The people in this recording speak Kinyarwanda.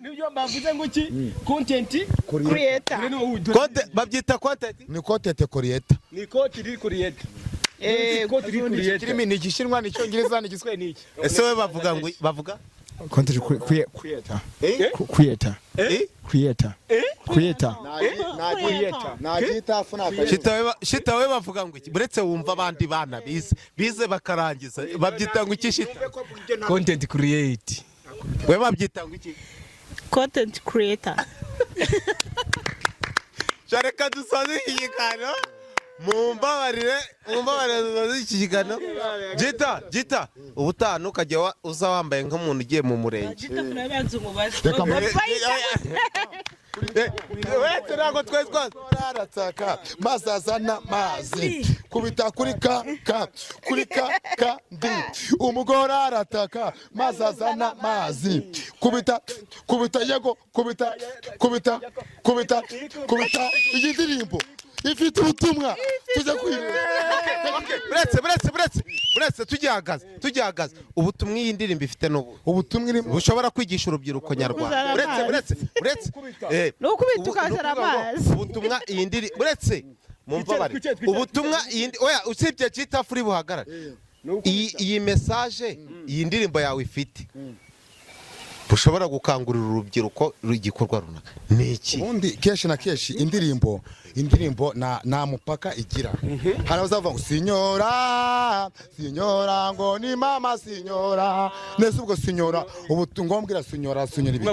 nibyo mbavuze ngo iki content creator babyita content ni content creator ni content creator kirimi ni igishinwa ni cyongereza ni giswe ni iki ese we bavuga content creator shita we bavuga ngo iki buretse wumva abandi bana bize bakarangiza babyita ngo iki shita content create we babyita ngo iki content creator Shareka dusoze iki kiganiro mumbabarire dusoze iki kiganiro Jita ubutaha ukajya uza wambaye nk'umuntu ugiye mu murenge wese ntabwo twese aratsaka mazazana mazi kubita kuri ka ndi umugore arataka mazazana mazi kubita yego kubita iyi ndirimbo ifite ubutumwa tujya kwireba buretse tugihagaze ubutumwa iyi ndirimbo ifite ubutumwa bushobora kwigisha urubyiruko nyarwanda buretse nukubita ukazana amazi ubutumwa iyi ndirimbo buretse mumva ubutumwa oya usibye cyita furi buhagarara iyi message iyi ndirimbo yawe ifite bushobora gukangurira urubyiruko igikorwa runaka ni iki ubundi kenshi na kenshi indirimbo nta mupaka igira hari abazavuga ngo sinyora ngo ni mama sinyora nese ubwo sinyora ubu ngombwira sinyora ibiki